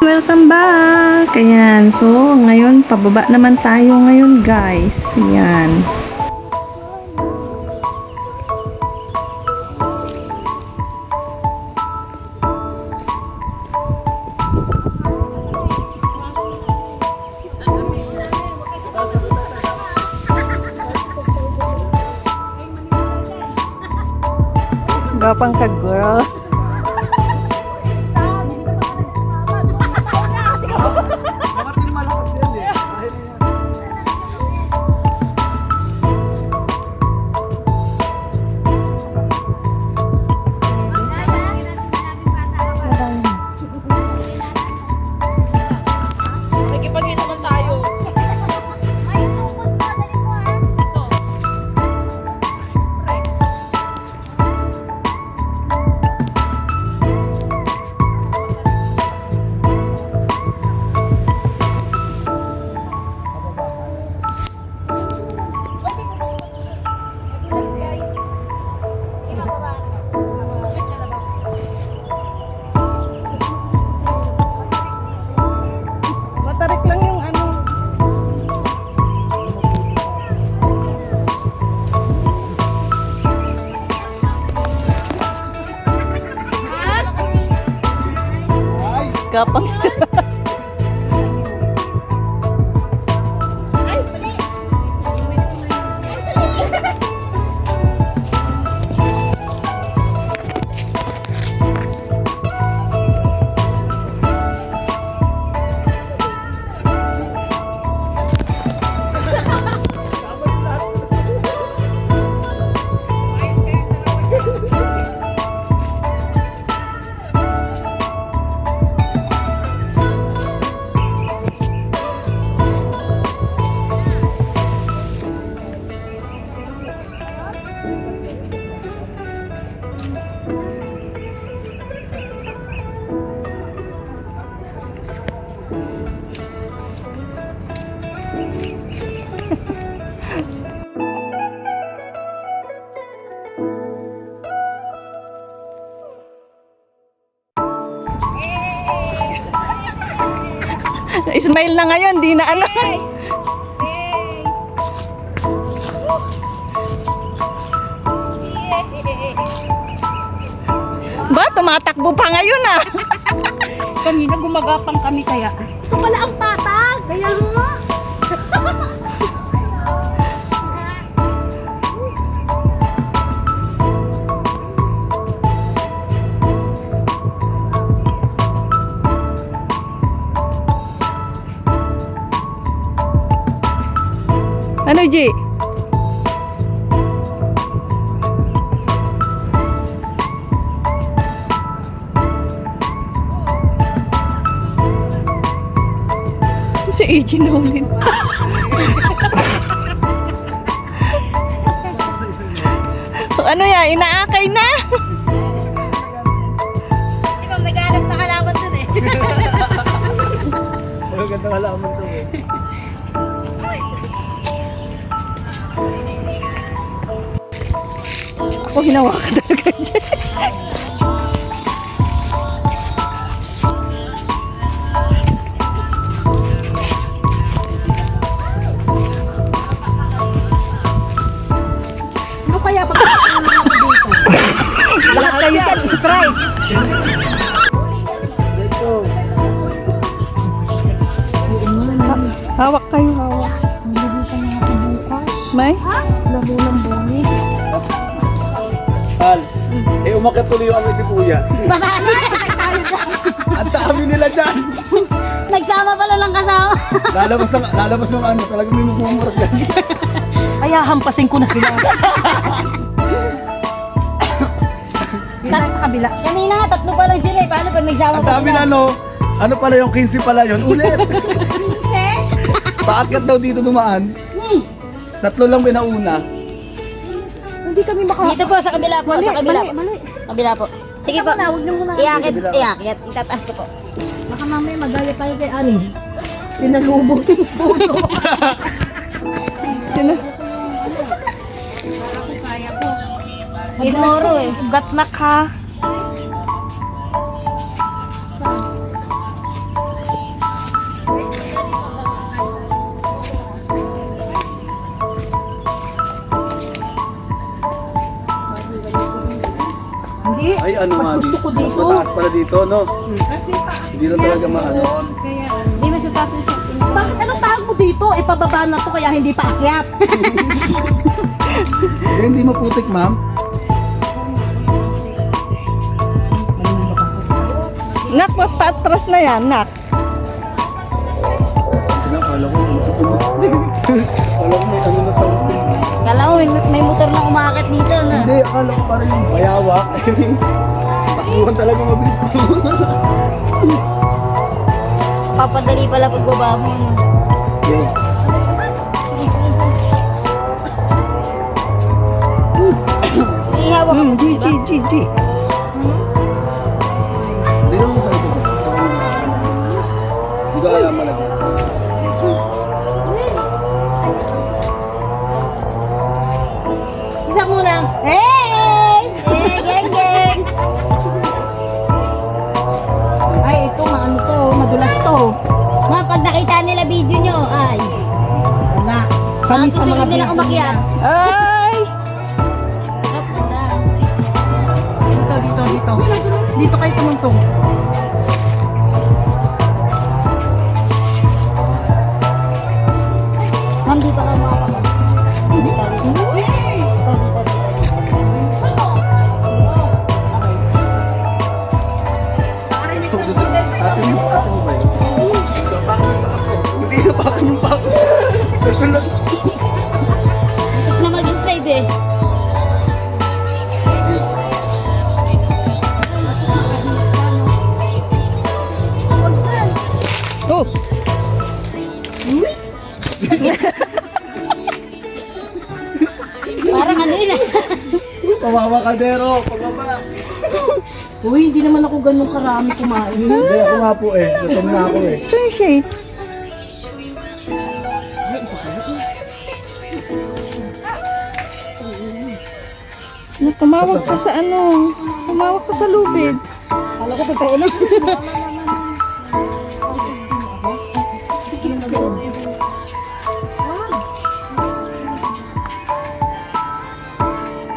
Welcome back! Ayan, so ngayon pababa naman tayo ngayon guys. Ayan. Gapang ka girl. Gapang Ismail na ngayon, di na ano. Ba, tumatakbo pa ngayon ah. Kanina gumagapang kami kaya. Ito pala ang patag. Kaya nga. Ano, G? Si AJ Nolan. Ano yan? Inaakay na? Di ba naghanap na kalaban dun eh. Maganda kalaman to eh. Ako hinawakan talaga dyan. Ano kaya pag lahat kayo sa strike? Dito. Hawak kayo, hawak. May? Labo ng bumi. Al, umakyat tuloy yung amoy sibuyas. Marami. Ang dami nila dyan. Nagsama pala lang kasama. Lalabas ng ano, talagang may mumuras yan. Kaya hampasin ko na sila. Tara sa kabila. Kanina nga, tatlo pa lang sila eh. Paano pag nagsama Ang dami na ano pala yung 15 pala yun, ulit. Paakyat daw dito dumaan. Tatlo lang pinauna. Hindi kami Dito po, sa kabila po. Sa kabila po. Kabila po. Sige po. Iakit. Itataas ko po. Baka mamaya magaya tayo kay Ani. Pinalubog yung puno. Sino? Inoro eh. Ugat na ka. ano nga Mas gusto ko dito. Mas mataas pala dito, no? Hindi na talaga maano. Hindi mas mataas na siya. Bakit anong tawag mo dito? Eh, pababa na to kaya hindi pa akyat. Hindi maputik, ma'am. Nak, mapatras na yan, nak. Kala ko, kala ko may ano na something. Kala ko may motor na umakit dito na. Hindi, akala ko parang yung bayawa. Takbuhan talaga mabilis. Papadali pala pagbaba mo. No? Okay. Sige, hawak ako. G, G, G, G. Hindi naman sa ito. Hindi ko alam malagay. Isa muna. Hey! Eh, geng, geng. Ay, ito maano to, madulas to. Ma, pag nakita nila video nyo, ay. Wala. Ang susunod nilang umakyat. Ay! Dito, dito, dito. Dito kayo tumuntong. Ma'am, dito ka mga kapag. Dito, dito. Dito, dito. Ate mo ba yun? Hindi na bakit yung bako. Ito lang. Na mag-slide eh. Oh! Parang ano yun ah. Kawawa kadero. Pagbaba. Uy, hindi naman ako ganun karami kumain. Hindi, ako nga po eh. Gutom na ako eh. Ito yung shade. Ano, tumawag ka sa ano? Tumawag ka sa lubid. Kala ko totoo na.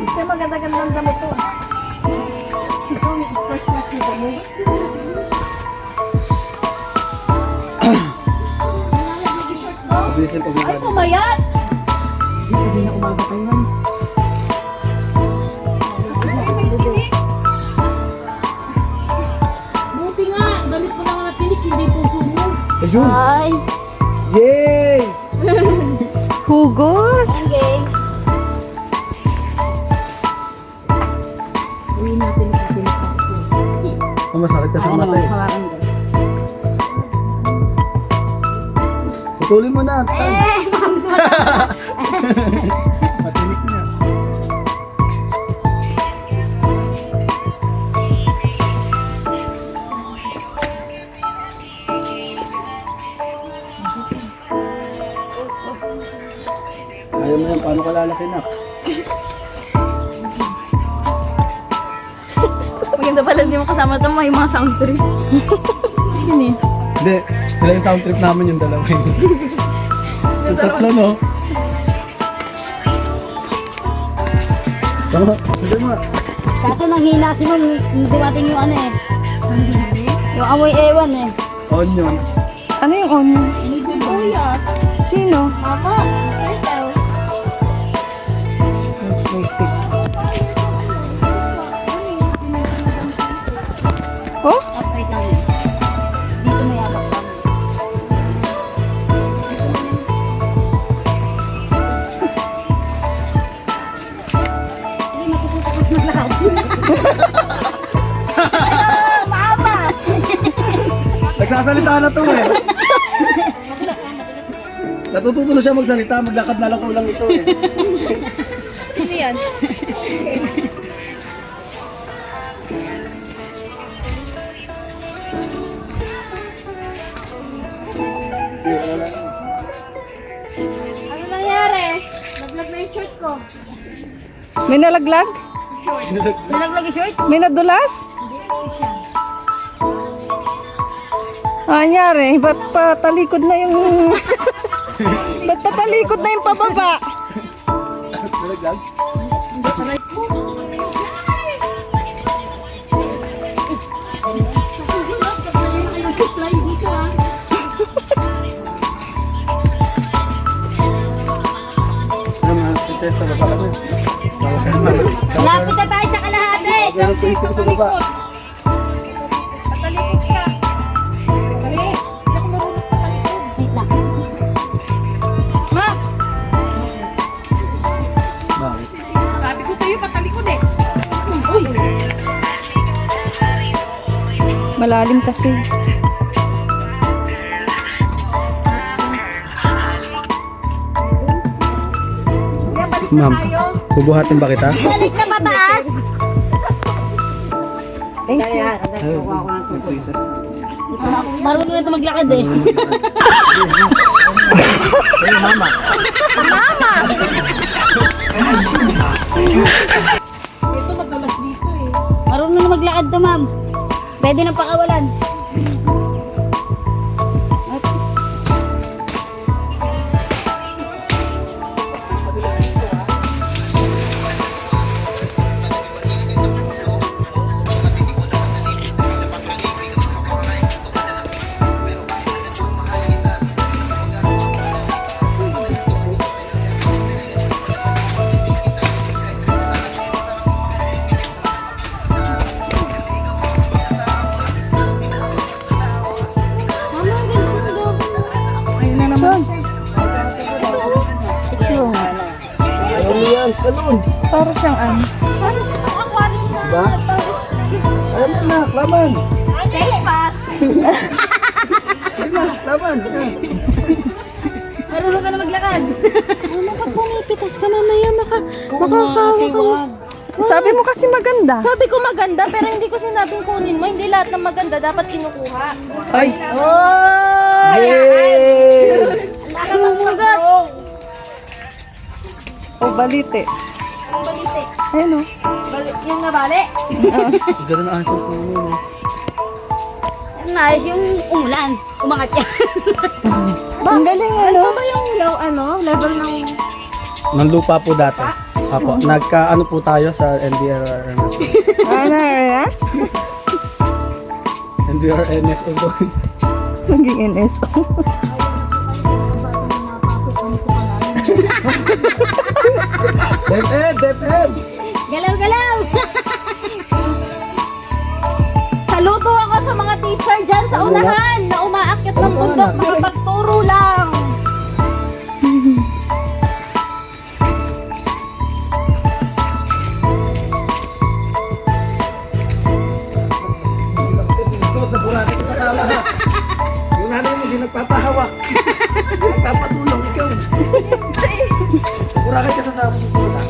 Ito maganda-gandang damit to. Mabilis yung pagbaba. Ay, pumayat! Hindi na umaga kayo man. Buti nga, gamit ko lang na tinik, hindi puso mo. Ayun! Ay, Yay! Hugot! geng, geng. Uwi natin ang tinik ko. Ang masakit ka sa mata eh. Putulin mo na. Matinik na. Ayaw mo yan, paano ka lalaki na? Maganda pala hindi mo kasama ito, may mga sound trip. Yun eh. Hindi, sila yung sound trip namin yung dalawa. Yung tatlo, no? Tama, sige mo. Kaso nang hina si ma'am, dumating yung ano eh. Yung amoy ewan eh. Onion. Ano yung onion? Sino? Mama, ikaw. Oh? Wait lang. Dito may abak pa. Sige, matututok na lahat. Nagsasalita na to eh. Natututo na siya magsalita, maglakad na lang ko lang ito eh. Sino yan? Ano nangyari? Naglag na yung shirt ko. May nalaglag? Nalaglag yung short? May nadulas? Anyari, ba't patalikod na yung... ba't patalikod na yung pababa? Nalaglag? dito sa baba. Patalikod ka. Dali. Hindi ako marunong patalikod. Wait lang. Ma! Bakit? Sabi ko sa'yo, patalikod eh. Uy! Malalim kasi. Kaya balik na Ma'am, tayo. bubuhatin ba kita? Balik na pataas! Thank you. Marunong na ito maglakad eh. Ayun, mama. Ito madulas dito eh. Marunong na maglakad to, ma'am. Pwede na pakawalan. Ayun na naman. Sige. Ano yan? Talon. Para siyang ano. Diba? Ayaw mo na, laban. Thanks, pa. Sige na, laban. Marunong ka na maglakad. Kapag pumipitas ka mamaya, makakawa ka. Sabi mo kasi maganda. Sabi ko maganda, pero hindi ko sinabing kunin mo. Hindi lahat ng maganda dapat kinukuha. Ay! Oh! Yay! Sumugat! O balite. Ayun o. Yung nabali. Ganun ang aso ko. Nice yung umulan. Umangat yan. Ang galing Ano ano. ba yung level ng... Ng lupa po dati. Apo, nagka ano po tayo sa NDRRMS. Ano ya? NDRNS o Naging NSO. DepEd! DepEd! Galaw-galaw! Saludo ako sa mga teacher dyan sa unahan na umaakyat ng bundok makapagturo lang. Yung nanay mo, di nagpapahawak. Di nagpapatulong, ikaw. Burakay ka sa sabon mo na.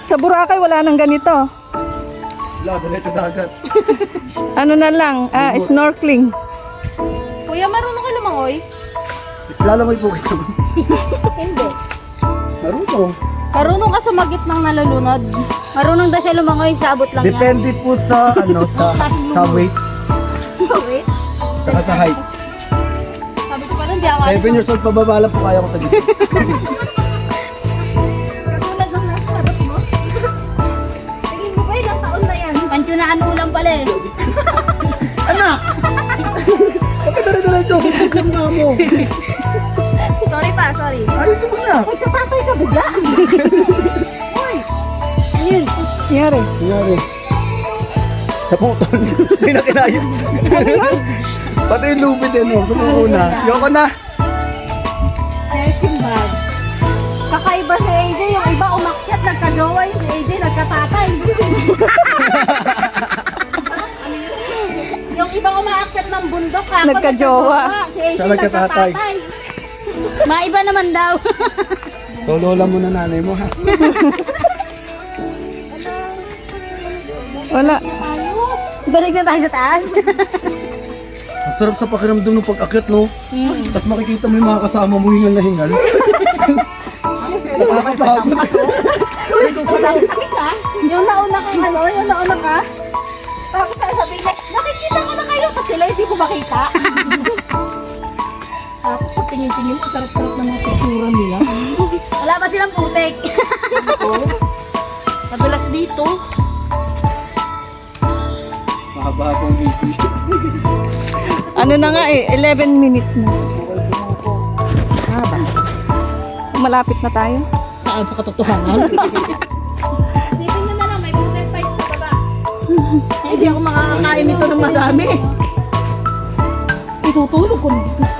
Sa Boracay wala nang ganito. Wala, diretso dagat. Ano na lang, snorkeling. Kuya, marunong ka lumangoy? Lalamoy po kita. Hindi. Marunong. Marunong ka sumagip ng nalulunod. Marunong daw siya lumangoy, sa abot lang yan. Depende po sa sa weight, Wait. saka sa height. Sabi ko pa nun, di ako 7 years old pababa lang po kaya ko sa gitna. katulad ng nasa harap mo. Tingin mo ba ilang taon na yan? Pantyunaan ulam pala eh. Anak! Bakit dala-diretso? Kung nga mo. Sorry pa, sorry. Ayusin mo na. Magkapatay ka bigla. Ayun. Nangyari. Nangyari. Naputol. Hindi na kinaya. Pati yung lubid yan mo. Sumukuna. Yoko na. Searching bag. Kakaiba si AJ, yung iba umakyat, nagka-jowa, yung si AJ nagkatatay. Yung ibang umaakyat ng bundok, ako Nagka-jowa. Si AJ Siya nagkatatay. nagkatatay. Maiba naman daw. So, lola mo na nanay mo ha. Wala. Balik na tayo sa taas. Ang sarap sa pakiramdam ng pag-akyat, no? Tapos makikita mo yung mga kasama mo hingal na hingal. Nakakapagod. Yung nauna kang ano, yung nauna ka. Tapos sasabihin niya, nakikita ko na kayo kasi sila hindi ko makita. Tapos tingin-tingin, ang sarap-sarap ng mga pictura nila. Wala pa silang putek. Madalas dito. Mahaba-habang video. Ano na nga 11 minutes na. Malapit na tayo. Saan sa katotohanan? Isipin Hindi ako makakakain nito ng madami. Itutulog ko dito.